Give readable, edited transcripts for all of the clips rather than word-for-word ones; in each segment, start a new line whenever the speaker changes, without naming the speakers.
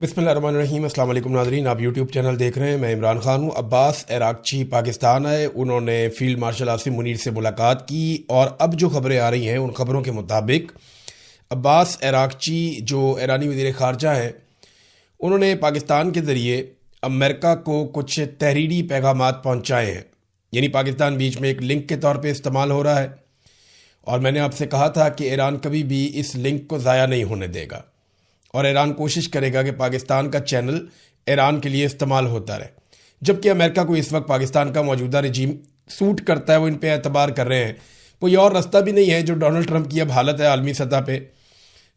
बिस्मिल्लाहिर्रहमानिर्रहीम। अस्सलाम वालेकुम नाज़रीन, आप यूट्यूब चैनल देख रहे हैं। मैं इमरान खान हूँ। अब्बास अरागची पाकिस्तान आए, उन्होंने फील्ड मार्शल आसिम मुनीर से मुलाकात की और अब जो खबरें आ रही हैं उन खबरों के मुताबिक अब्बास अरागची जो ईरानी वज़ीर ख़ारजा हैं, उन्होंने पाकिस्तान के ज़रिए अमेरिका को कुछ तहरीरी पैगामात पहुँचाए हैं। यानी पाकिस्तान बीच में एक लिंक के तौर पर इस्तेमाल हो रहा है और मैंने आपसे कहा था कि ईरान कभी भी इस लिंक को ज़ाया नहीं होने देगा और ईरान कोशिश करेगा कि पाकिस्तान का चैनल ईरान के लिए इस्तेमाल होता रहे। जबकि अमेरिका को इस वक्त पाकिस्तान का मौजूदा रजीम सूट करता है, वो इन पे एतबार कर रहे हैं। कोई और रास्ता भी नहीं है जो डोनाल्ड ट्रंप की अब हालत है आलमी सतह पे।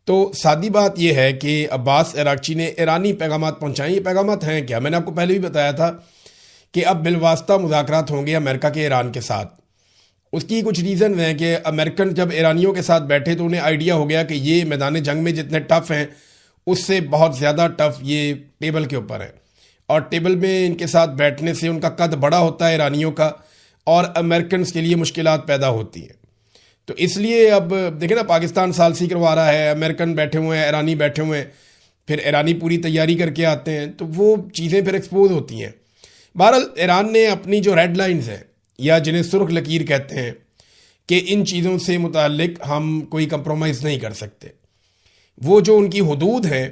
तो सादी बात यह है कि अब्बास अरागची ने ईरानी पैगामात पहुँचाए। ये पैगामात हैं क्या? मैंने आपको पहले भी बताया था कि अब बिलवास्ता मुज़ाकरात होंगे अमेरिका के ईरान के साथ। उसकी कुछ रीज़न हैं कि अमेरिकन जब ईरानियों के साथ बैठे तो उन्हें आइडिया हो गया कि ये मैदान जंग में जितने टफ हैं उससे बहुत ज़्यादा टफ ये टेबल के ऊपर है और टेबल में इनके साथ बैठने से उनका कद बड़ा होता है ईरानियों का और अमेरिकन के लिए मुश्किलात पैदा होती हैं। तो इसलिए अब देखें ना, पाकिस्तान सालसी करवा रहा है, अमेरिकन बैठे हुए हैं, ईरानी बैठे हुए हैं, फिर ईरानी पूरी तैयारी करके आते हैं तो वो चीज़ें फिर एक्सपोज होती हैं। बहरहाल ईरान ने अपनी जो रेड लाइन्स हैं या जिन्हें सुर्ख लकीर कहते हैं कि इन चीज़ों से मुताल्लिक हम कोई कंप्रोमाइज़ नहीं कर सकते, वो जो उनकी हदूद है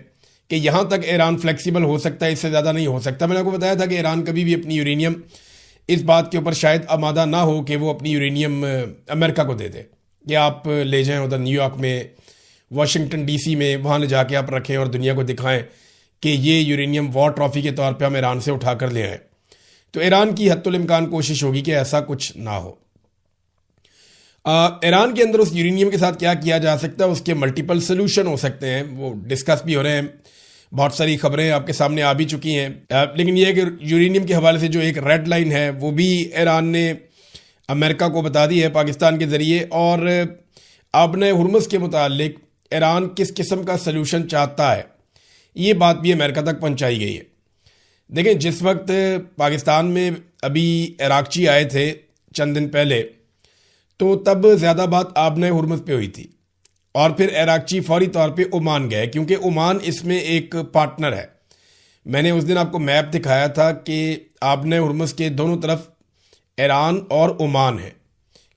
कि यहाँ तक ईरान फ्लेक्सिबल हो सकता है, इससे ज़्यादा नहीं हो सकता। मैंने आपको बताया था कि ईरान कभी भी अपनी यूरेनियम इस बात के ऊपर शायद आमादा ना हो कि वो अपनी यूरेनियम अमेरिका को दे दे कि आप ले जाएं उधर न्यूयॉर्क में, वाशिंगटन डीसी में, वहाँ ले जाके आप रखें और दुनिया को दिखाएं कि ये यूरेनियम वॉर ट्रॉफी के तौर पर हम ईरान से उठा कर ले आएँ। तो ईरान की हत्तुल इम्कान कोशिश होगी कि ऐसा कुछ ना हो। ईरान के अंदर उस यूरेनियम के साथ क्या किया जा सकता है, उसके मल्टीपल सोल्यूशन हो सकते हैं, वो डिस्कस भी हो रहे हैं। बहुत सारी खबरें आपके सामने आ भी चुकी हैं। लेकिन यह है कि यूरेनियम के हवाले से जो एक रेड लाइन है वो भी ईरान ने अमेरिका को बता दी है पाकिस्तान के ज़रिए। और आबने हुर्मुज़ के मुतालिक ईरान किस किस्म का सल्यूशन चाहता है, ये बात भी अमेरिका तक पहुँचाई गई है। देखें, जिस वक्त पाकिस्तान में अभी अरागची आए थे चंद दिन पहले, तो तब ज़्यादा बात आबने हुर्मुज़ पे हुई थी और फिर अरागची फौरी तौर पे ओमान गए क्योंकि ओमान इसमें एक पार्टनर है। मैंने उस दिन आपको मैप दिखाया था कि आबने हुर्मुज़ के दोनों तरफ ईरान और ओमान है,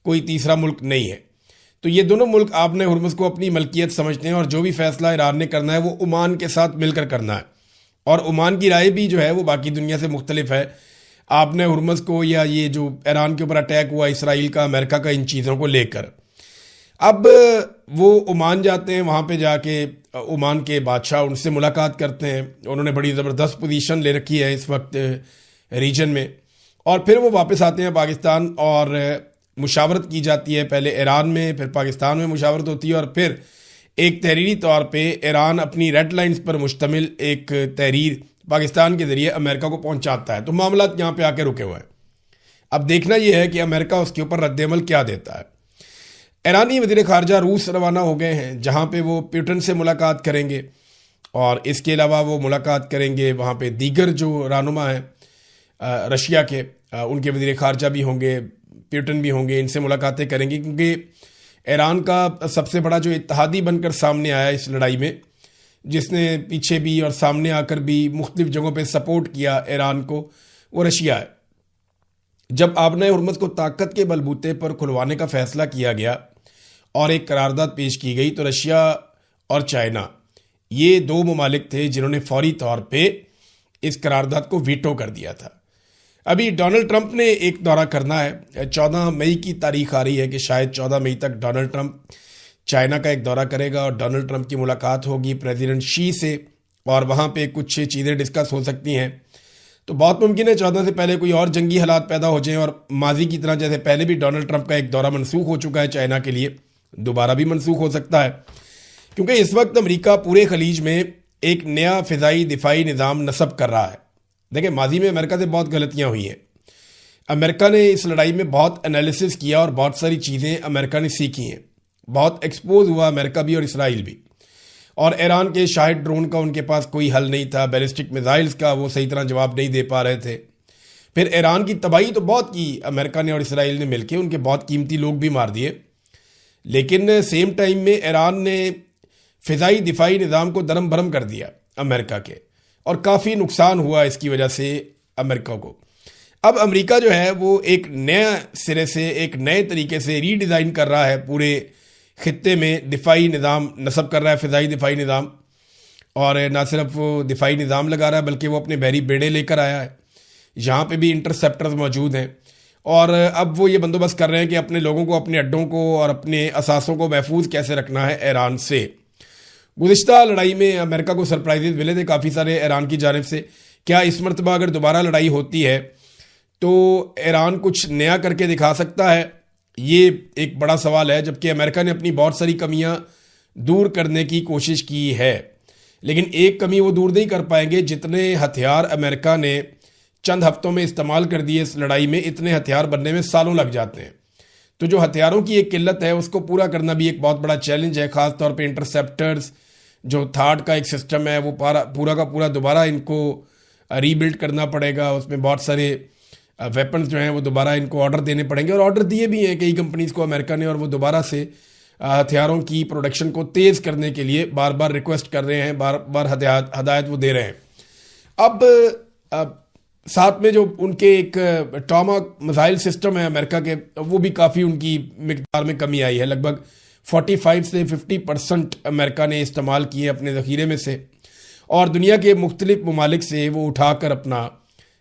कोई तीसरा मुल्क नहीं है। तो ये दोनों मुल्क आबने हुर्मुज़ को अपनी मलकियत समझते हैं और जो भी फैसला ईरान ने करना है वो ओमान के साथ मिलकर करना है। और ओमान की राय भी जो है वो बाकी दुनिया से मुख्तलिफ है। आपने हुर्मुज़ को या ये जो ईरान के ऊपर अटैक हुआ इसराइल का, अमेरिका का, इन चीज़ों को लेकर अब वो ओमान जाते हैं, वहाँ पे जाके ओमान के बादशाह उनसे मुलाकात करते हैं। उन्होंने बड़ी ज़बरदस्त पोजीशन ले रखी है इस वक्त रीजन में। और फिर वो वापस आते हैं पाकिस्तान और मुशावरत की जाती है, पहले ईरान में फिर पाकिस्तान में मुशावरत होती है और फिर एक तहरीरी तौर पे ईरान अपनी रेड लाइन्स पर मुश्तमिल एक तहरीर पाकिस्तान के ज़रिए अमेरिका को पहुंचाता है। तो मामला यहाँ पे आके रुके हुए हैं। अब देखना यह है कि अमेरिका उसके ऊपर रद्देमल क्या देता है। ईरानी वज़ीर ख़ारजा रूस रवाना हो गए हैं, जहाँ पे वो पुतिन से मुलाकात करेंगे और इसके अलावा वो मुलाकात करेंगे वहाँ पे दीगर जो रहनुमा हैं रशिया के, उनके वज़ीर ख़ारजा भी होंगे, पुतिन भी होंगे, इनसे मुलाकातें करेंगे क्योंकि ईरान का सबसे बड़ा जो इत्तेहादी बनकर सामने आया इस लड़ाई में, जिसने पीछे भी और सामने आकर भी मुख्तलिफ जगहों पे सपोर्ट किया ईरान को, वो रशिया है। जब आबने हुर्मुज़ को ताकत के बलबूते पर खुलवाने का फैसला किया गया और एक करारदाद पेश की गई, तो रशिया और चाइना ये दो ममालिक थे जिन्होंने फौरी तौर पे इस करारदाद को वीटो कर दिया था। अभी डोनाल्ड ट्रंप ने एक दौरा करना है, 14 मई की तारीख आ रही है कि शायद 14 मई तक डोनाल्ड ट्रंप चाइना का एक दौरा करेगा और डोनाल्ड ट्रंप की मुलाकात होगी प्रेसिडेंट शी से और वहाँ पे कुछ चीज़ें डिस्कस हो सकती हैं। तो बहुत मुमकिन है 14 से पहले कोई और जंगी हालात पैदा हो जाएं और माजी की तरह जैसे पहले भी डोनाल्ड ट्रंप का एक दौरा मनसूख हो चुका है चाइना के लिए, दोबारा भी मनसूख हो सकता है क्योंकि इस वक्त अमेरिका पूरे खलीज में एक नया फ़िज़ाई दिफाई निज़ाम नस्ब कर रहा है। देखिए, माजी में अमेरिका से बहुत गलतियाँ हुई हैं। अमेरिका ने इस लड़ाई में बहुत एनालिसिस किया और बहुत सारी चीज़ें अमेरिका ने सीखी हैं। बहुत एक्सपोज हुआ अमेरिका भी और इसराइल भी। और ईरान के शाहिद ड्रोन का उनके पास कोई हल नहीं था, बैलिस्टिक मिसाइल्स का वो सही तरह जवाब नहीं दे पा रहे थे। फिर ईरान की तबाही तो बहुत की अमेरिका ने और इसराइल ने मिलकर, उनके बहुत कीमती लोग भी मार दिए। लेकिन सेम टाइम में ईरान ने फ़िज़ाई दिफाई निज़ाम को दरम भरम कर दिया अमेरिका के, और काफ़ी नुकसान हुआ इसकी वजह से अमेरिका को। अब अमेरिका जो है वो एक नया सिरे से, एक नए तरीके से रीडिज़ाइन कर रहा है, पूरे खित्ते में दिफाई निज़ाम नस्ब कर रहा है, फ़िज़ाई दिफाई निज़ाम। और ना सिर्फ वो दिफाई निज़ाम लगा रहा है बल्कि वो अपने बहरी बेड़े लेकर आया है, यहाँ पे भी इंटरसेप्टर्स मौजूद हैं। और अब वो ये बंदोबस्त कर रहे हैं कि अपने लोगों को, अपने अड्डों को और अपने असासों को महफूज कैसे रखना है ईरान से। गुज़िश्ता लड़ाई में अमेरिका को सरप्राइजेज मिले थे काफ़ी सारे ईरान की जानिब से। क्या इस मरतबा अगर दोबारा लड़ाई होती है तो ईरान कुछ नया करके दिखा सकता है? ये एक बड़ा सवाल है। जबकि अमेरिका ने अपनी बहुत सारी कमियां दूर करने की कोशिश की है, लेकिन एक कमी वो दूर नहीं कर पाएंगे जितने हथियार अमेरिका ने चंद हफ्तों में इस्तेमाल कर दिए इस लड़ाई में, इतने हथियार बनने में सालों लग जाते हैं। तो जो हथियारों की एक किल्लत है उसको पूरा करना भी एक बहुत बड़ा चैलेंज है। ख़ास तौर पे इंटरसेप्टर्स, जो थार्ड का एक सिस्टम है, वो पूरा का पूरा दोबारा इनको रीबिल्ड करना पड़ेगा। उसमें बहुत सारे वेपन्स जो हैं वो दोबारा इनको ऑर्डर देने पड़ेंगे, और ऑर्डर दिए भी हैं कई कंपनीज को अमेरिका ने, और वो दोबारा से हथियारों की प्रोडक्शन को तेज़ करने के लिए बार बार रिक्वेस्ट कर रहे हैं, बार बार हदायत वो दे रहे हैं। अब साथ में जो उनके एक टॉमाहॉक मिसाइल सिस्टम है अमेरिका के, वो भी काफ़ी उनकी मिकदार में कमी आई है। लगभग 45 से 50% अमेरिका ने इस्तेमाल किए अपने ज़ख़ीरे में से, और दुनिया के मुख्तलिफ ममालिक से वो उठाकर अपना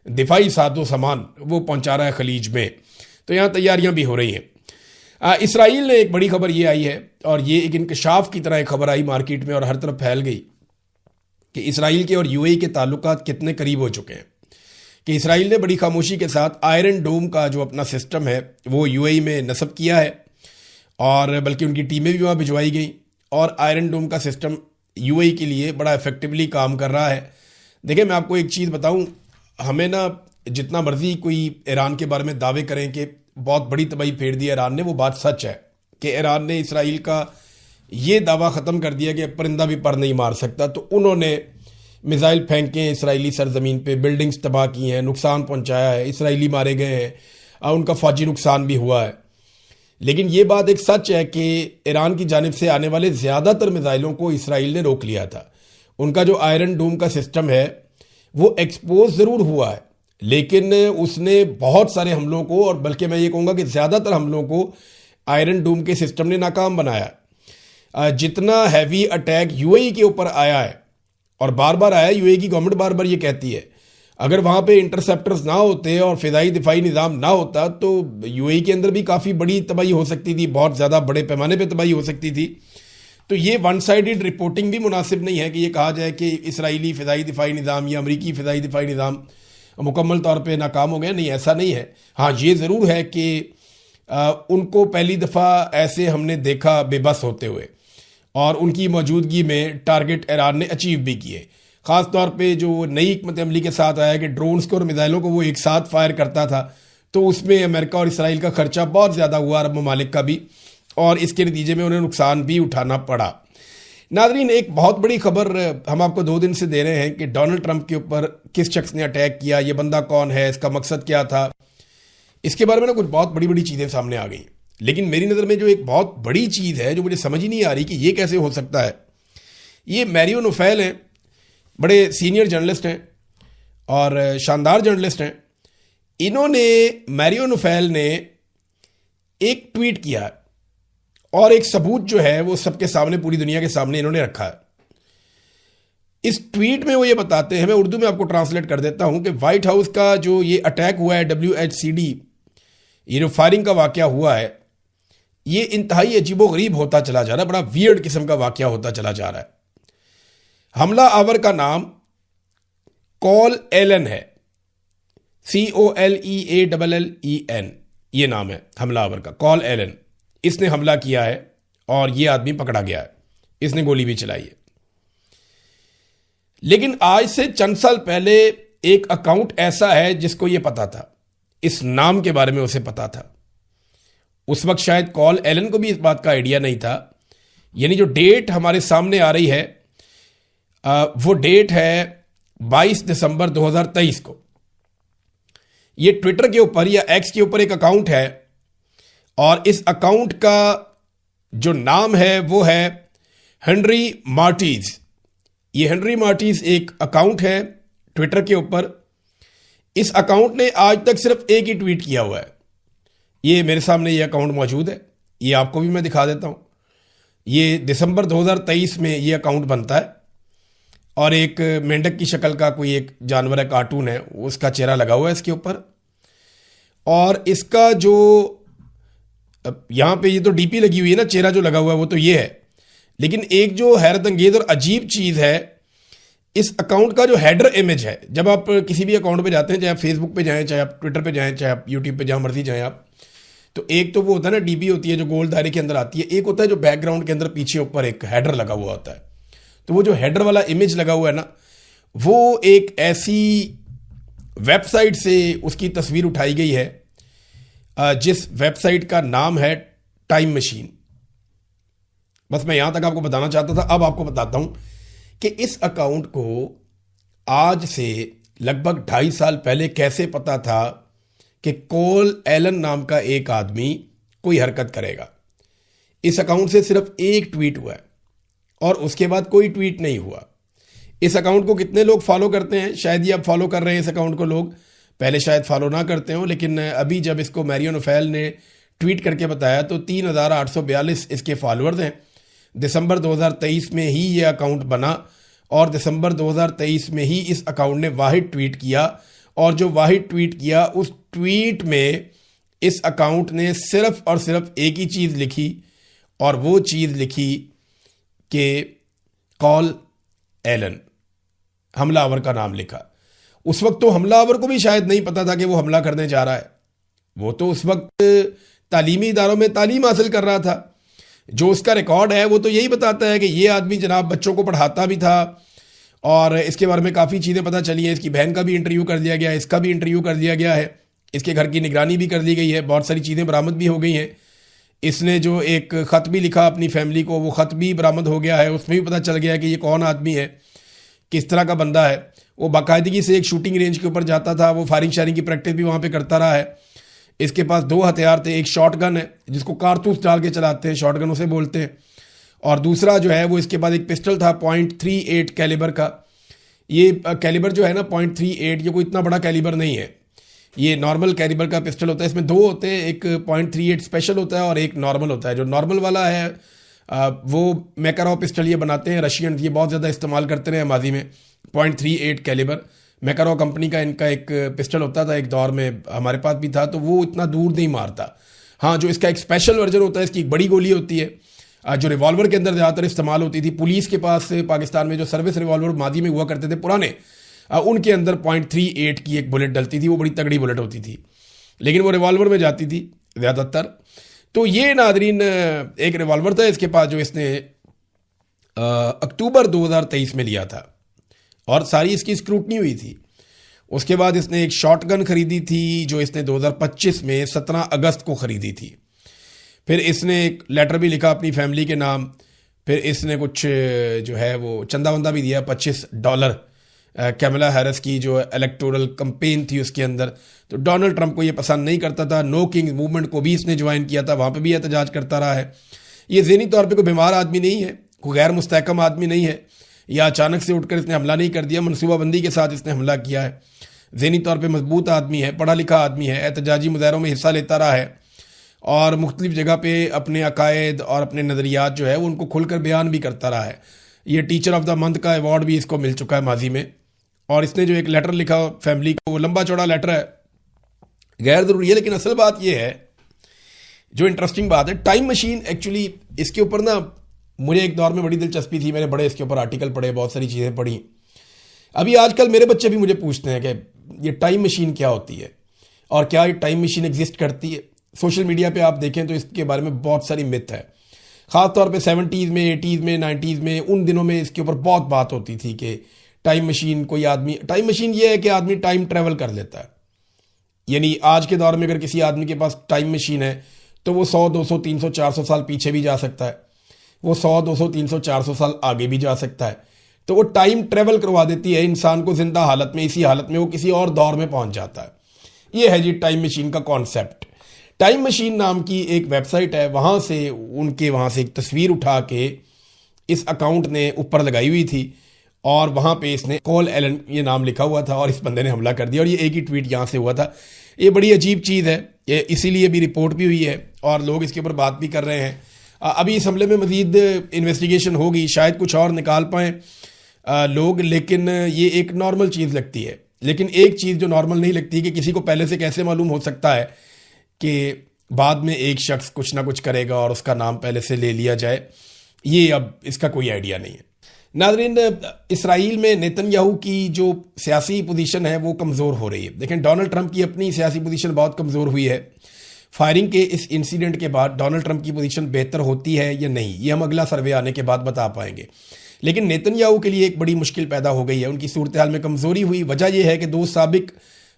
दिफाई साजो सामान वो पहुंचा रहा है खलीज में। तो यहाँ तैयारियां भी हो रही हैं। इसराइल ने एक बड़ी खबर ये आई है, और ये एक इंकशाफ की तरह एक खबर आई मार्केट में और हर तरफ फैल गई, कि इसराइल के और यूएई के ताल्लुकात कितने करीब हो चुके हैं। कि इसराइल ने बड़ी खामोशी के साथ आयरन डोम का जो अपना सिस्टम है वो यूएई में नस्ब किया है, और बल्कि उनकी टीमें भी वहाँ भिजवाई गई, और आयरन डोम का सिस्टम यूएई के लिए बड़ा इफेक्टिवली काम कर रहा है। देखिए, मैं आपको एक चीज़ बताऊं, हमें ना जितना मर्जी कोई ईरान के बारे में दावे करें कि बहुत बड़ी तबाही फेर दी ईरान ने, वो बात सच है कि ईरान ने इसराइल का ये दावा ख़त्म कर दिया कि परिंदा भी पर नहीं मार सकता। तो उन्होंने मिसाइल फेंके इसराइली सरजमीन पे, बिल्डिंग्स तबाह की हैं, नुकसान पहुंचाया है, इसराइली मारे गए हैं, उनका फौजी नुकसान भी हुआ है। लेकिन ये बात एक सच है कि ईरान की जानिब से आने वाले ज़्यादातर मिसाइलों को इसराइल ने रोक लिया था। उनका जो आयरन डोम का सिस्टम है वो एक्सपोज ज़रूर हुआ है, लेकिन उसने बहुत सारे हमलों को, और बल्कि मैं ये कहूँगा कि ज़्यादातर हमलों को आयरन डोम के सिस्टम ने नाकाम बनाया। जितना हैवी अटैक यूएई के ऊपर आया है, और बार बार आया, यूएई की गवर्नमेंट बार बार ये कहती है, अगर वहाँ पे इंटरसेप्टर्स ना होते और फ़िज़ाई दिफाई निज़ाम ना होता तो यूएई के अंदर भी काफ़ी बड़ी तबाही हो सकती थी, बहुत ज़्यादा बड़े पैमाने पर तबाही हो सकती थी। तो ये वन साइडेड रिपोर्टिंग भी मुनासिब नहीं है कि ये कहा जाए कि इसराइली फ़िज़ाई दिफाई निज़ाम या अमरीकी फ़िज़ाई दिफाई निज़ाम मुकम्मल तौर पे नाकाम हो गया। नहीं, ऐसा नहीं है। हाँ, ये ज़रूर है कि उनको पहली दफ़ा ऐसे हमने देखा बेबस होते हुए, और उनकी मौजूदगी में टारगेट ईरान ने अचीव भी किए। ख़ास तौर पे जो नई हिकमत अमली के साथ आया कि ड्रोन्स को और मिसाइलों को वो एक साथ फायर करता था, तो उसमें अमेरिका और इसराइल का खर्चा बहुत ज़्यादा हुआ, अरब ममालिक का भी, और इसके नतीजे में उन्हें नुकसान भी उठाना पड़ा। नाज़रीन, एक बहुत बड़ी खबर हम आपको 2 दिन से दे रहे हैं कि डोनाल्ड ट्रंप के ऊपर किस शख्स ने अटैक किया, ये बंदा कौन है, इसका मकसद क्या था। इसके बारे में ना कुछ बहुत बड़ी बड़ी चीज़ें सामने आ गई, लेकिन मेरी नज़र में जो एक बहुत बड़ी चीज़ है जो मुझे समझ ही नहीं आ रही कि ये कैसे हो सकता है, ये मैरियो नोफेल हैं, बड़े सीनियर जर्नलिस्ट हैं और शानदार जर्नलिस्ट हैं। इन्होंने, मैरियो नोफेल ने एक ट्वीट किया है, और एक सबूत जो है वो सबके सामने, पूरी दुनिया के सामने इन्होंने रखा है। इस ट्वीट में वो ये बताते हैं, मैं उर्दू में आपको ट्रांसलेट कर देता हूं, कि व्हाइट हाउस का जो ये अटैक हुआ है, WHCD, ये जो फायरिंग का वाकया हुआ है, ये इंतहाई अजीबोगरीब होता चला जा रहा है, बड़ा वियर्ड किस्म का वाकया होता चला जा रहा है। हमला आवर का नाम कॉल एलन है, COLEALLEN, ये नाम है हमला आवर का, कॉल एलन। इसने हमला किया है और ये आदमी पकड़ा गया है, इसने गोली भी चलाई है। लेकिन आज से चंद साल पहले एक अकाउंट ऐसा है जिसको ये पता था, इस नाम के बारे में उसे पता था। उस वक्त शायद कॉल एलन को भी इस बात का आइडिया नहीं था। यानी जो डेट हमारे सामने आ रही है वो डेट है 22 दिसंबर 2023 को। ये ट्विटर के ऊपर या एक्स के ऊपर एक अकाउंट है, और इस अकाउंट का जो नाम है वो है हेनरी मार्टिज, ये हेनरी मार्टिस एक अकाउंट है ट्विटर के ऊपर। इस अकाउंट ने आज तक सिर्फ एक ही ट्वीट किया हुआ है। ये मेरे सामने ये अकाउंट मौजूद है, ये आपको भी मैं दिखा देता हूं। ये दिसंबर 2023 में ये अकाउंट बनता है और एक मेंढक की शक्ल का कोई एक जानवर है, कार्टून है, उसका चेहरा लगा हुआ है इसके ऊपर। और इसका जो यहां पे ये तो डीपी लगी हुई है ना, चेहरा जो लगा हुआ है वो तो ये है। लेकिन एक जो हैरत अंगेज और अजीब चीज है, इस अकाउंट का जो हेडर इमेज है, जब आप किसी भी अकाउंट पे जाते हैं, चाहे आप फेसबुक पे जाएं, चाहे आप ट्विटर पे जाएं, चाहे आप यूट्यूब पे जहां मर्जी जाएं आप, तो एक तो वो होता है ना डीपी होती है जो गोल दायरे के अंदर आती है, एक होता है जो बैकग्राउंड के अंदर पीछे ऊपर एक हेडर लगा हुआ होता है। तो वो जो हेडर वाला इमेज लगा हुआ है ना, वो एक ऐसी वेबसाइट से उसकी तस्वीर उठाई गई है जिस वेबसाइट का नाम है टाइम मशीन। बस मैं यहां तक आपको बताना चाहता था। अब आपको बताता हूं कि इस अकाउंट को आज से लगभग 2.5 साल पहले कैसे पता था कि कोल एलन नाम का एक आदमी कोई हरकत करेगा। इस अकाउंट से सिर्फ एक ट्वीट हुआ है और उसके बाद कोई ट्वीट नहीं हुआ। इस अकाउंट को कितने लोग फॉलो करते हैं? शायद ये अब फॉलो कर रहे हैं इस अकाउंट को लोग, पहले शायद फॉलो ना करते हो, लेकिन अभी जब इसको मैरियन ओफेल ने ट्वीट करके बताया तो 3,842 इसके फॉलोअर्स हैं। दिसंबर 2023 में ही ये अकाउंट बना और दिसंबर 2023 में ही इस अकाउंट ने वाहिद ट्वीट किया, और जो वाहिद ट्वीट किया उस ट्वीट में इस अकाउंट ने सिर्फ और सिर्फ एक ही चीज़ लिखी, और वो चीज़ लिखी कि कॉल एलन, हमलावर का नाम लिखा। उस वक्त तो हमलावर को भी शायद नहीं पता था कि वो हमला करने जा रहा है। वो तो उस वक्त तालीमी इदारों में तालीम हासिल कर रहा था। जो उसका रिकॉर्ड है वो तो यही बताता है कि ये आदमी जनाब बच्चों को पढ़ाता भी था, और इसके बारे में काफ़ी चीज़ें पता चली हैं। इसकी बहन का भी इंटरव्यू कर दिया गया है, इसका भी इंटरव्यू कर दिया गया है, इसके घर की निगरानी भी कर दी गई है, बहुत सारी चीज़ें बरामद भी हो गई हैं। इसने जो एक ख़त भी लिखा अपनी फैमिली को, वो ख़त भी बरामद हो गया है, उसमें भी पता चल गया है कि ये कौन आदमी है, किस तरह का बंदा है। वो बाकायदगी से एक शूटिंग रेंज के ऊपर जाता था, वो फायरिंग शायरिंग की प्रैक्टिस भी वहाँ पे करता रहा है। इसके पास 2 हथियार थे, एक शॉट गन है जिसको कारतूस डाल के चलाते हैं, शॉट गन उसे बोलते हैं, और दूसरा जो है वो इसके पास एक पिस्टल था .38 कैलिबर का। ये कैलिबर जो है ना .38, ये कोई इतना बड़ा कैलिबर नहीं है, ये नॉर्मल कैलिबर का पिस्टल होता है। इसमें 2 होते हैं, एक .38 स्पेशल होता है और एक नॉर्मल होता है। जो नॉर्मल वाला है वो मैकारोव पिस्टल ये बनाते हैं रशियन, ये बहुत ज़्यादा इस्तेमाल करते रहे माजी में। .38 कैलिबर मैकारोव कंपनी का इनका एक पिस्टल होता था, एक दौर में हमारे पास भी था, तो वो इतना दूर नहीं मारता। हाँ, जो इसका एक स्पेशल वर्जन होता है, इसकी एक बड़ी गोली होती है जो रिवॉल्वर के अंदर ज़्यादातर इस्तेमाल होती थी। पुलिस के पास पाकिस्तान में जो सर्विस रिवॉल्वर माजी में हुआ करते थे पुराने, उनके अंदर .38 की एक बुलेट डलती थी, वो बड़ी तगड़ी बुलेट होती थी, लेकिन वो रिवॉल्वर में जाती थी ज़्यादातर। तो ये नादरीन एक रिवॉल्वर था इसके पास जो इसने अक्टूबर 2023 में लिया था, और सारी इसकी स्क्रूटनी हुई थी। उसके बाद इसने एक शॉटगन खरीदी थी जो इसने 2025 में 17 अगस्त को खरीदी थी। फिर इसने एक लेटर भी लिखा अपनी फैमिली के नाम। फिर इसने कुछ जो है वो चंदा वंदा भी दिया, $25 कैमला हैरिस की जो इलेक्टोरल कैंपेन थी उसके अंदर। तो डोनाल्ड ट्रंप को ये पसंद नहीं करता था। नो किंग मूवमेंट को भी इसने ज्वाइन किया था, वहाँ पे भी एहतजाज करता रहा है। ये ज़हनी तौर पे कोई बीमार आदमी नहीं है, कोई गैर मुस्तहकम आदमी नहीं है, या अचानक से उठकर इसने हमला नहीं कर दिया, मनसूबाबंदी के साथ इसने हमला किया है। ज़हनी तौर पे मजबूत आदमी है, पढ़ा लिखा आदमी है, एहतजाजी मुजाहरों में हिस्सा लेता रहा है, और मुख्तलिफ जगह पे अपने अकायद और अपने नज़रियात जो है वो उनको खुलकर बयान भी करता रहा है। ये टीचर ऑफ द मंथ का अवार्ड भी इसको मिल चुका है माजी में। और इसने जो एक लेटर लिखा फैमिली को, वो लंबा चौड़ा लेटर है, गैर ज़रूरी है, लेकिन असल बात ये है, जो इंटरेस्टिंग बात है, टाइम मशीन एक्चुअली इसके ऊपर ना मुझे एक दौर में बड़ी दिलचस्पी थी, मैंने बड़े इसके ऊपर आर्टिकल पढ़े, बहुत सारी चीज़ें पढ़ी। अभी आजकल मेरे बच्चे भी मुझे पूछते हैं कि ये टाइम मशीन क्या होती है और क्या ये टाइम मशीन एग्जिस्ट करती है। सोशल मीडिया पे आप देखें तो इसके बारे में बहुत सारी मिथ है, ख़ासतौर पे 70s में, 80s में, 90s में, उन दिनों में इसके ऊपर बहुत बात होती थी कि टाइम मशीन, कोई आदमी, टाइम मशीन ये है कि आदमी टाइम ट्रेवल कर लेता है। यानी आज के दौर में अगर किसी आदमी के पास टाइम मशीन है तो वो 100, 200, 300, 400 साल पीछे भी जा सकता है, वो 100, 200, 300, 400 साल आगे भी जा सकता है। तो वो टाइम ट्रेवल करवा देती है इंसान को जिंदा हालत में, इसी हालत में वो किसी और दौर में पहुंच जाता है। ये है जी टाइम मशीन का कॉन्सेप्ट। टाइम मशीन नाम की एक वेबसाइट है, वहाँ से एक तस्वीर उठा के इस अकाउंट ने ऊपर लगाई हुई थी, और वहां पे इसने कॉल एलन ये नाम लिखा हुआ था और इस बंदे ने हमला कर दिया और ये एक ही ट्वीट यहाँ से हुआ था। ये बड़ी अजीब चीज़ है, ये इसीलिए भी रिपोर्ट भी हुई है और लोग इसके ऊपर बात भी कर रहे हैं। अभी इस हमले में मजीद इन्वेस्टिगेशन होगी, शायद कुछ और निकाल पाएँ लोग, लेकिन ये एक नॉर्मल चीज़ लगती है। लेकिन एक चीज़ जो नॉर्मल नहीं लगती कि किसी को पहले से कैसे मालूम हो सकता है कि बाद में एक शख्स कुछ ना कुछ करेगा और उसका नाम पहले से ले लिया जाए, ये अब इसका कोई आइडिया नहीं है। नाज़रीन, इसराइल में नेतन्याहू की जो सियासी पोजीशन है वो कमज़ोर हो रही है। देखें, डोनाल्ड ट्रंप की अपनी सियासी पोजीशन बहुत कमज़ोर हुई है। फायरिंग के इस इंसिडेंट के बाद डोनाल्ड ट्रंप की पोजीशन बेहतर होती है या नहीं, ये हम अगला सर्वे आने के बाद बता पाएंगे। लेकिन नेतन्याहू के लिए एक बड़ी मुश्किल पैदा हो गई है, उनकी सूरत हाल में कमज़ोरी हुई। वजह यह है कि 2 साबिक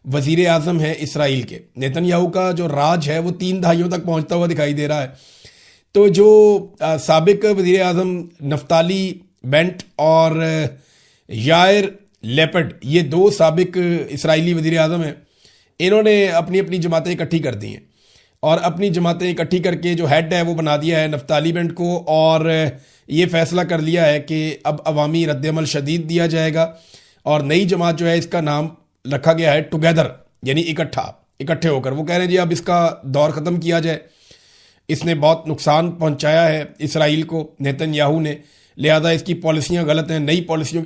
वज़ीर आज़म हैं इसराइल के। नेतन्याहू का जो राज है वो 3 दहाइयों तक पहुंचता हुआ दिखाई दे रहा है। तो जो साबिक वज़ीर आज़म नफ्ताली बेंट और यायर लेपर्ड, ये 2 साबिक इसराइली वज़ीर आज़म हैं, इन्होंने अपनी अपनी जमातें इकट्ठी कर दी हैं और अपनी जमातें इकट्ठी करके जो हेड है वो बना दिया है नफ्ताली बेंट को, और ये फैसला कर लिया है कि अब अवामी रद्दअमल शदीद दिया जाएगा और नई जमात जो है इसका नाम रखा गया है टुगेदर, यानी इकट्ठे होकर। वो कह रहे हैं जी अब इसका दौर ख़त्म किया जाए, इसने बहुत नुकसान पहुंचाया है इसराइल को नेतन्याहू ने, लिहाजा इसकी पॉलिसियां गलत हैं, नई पॉलिसियों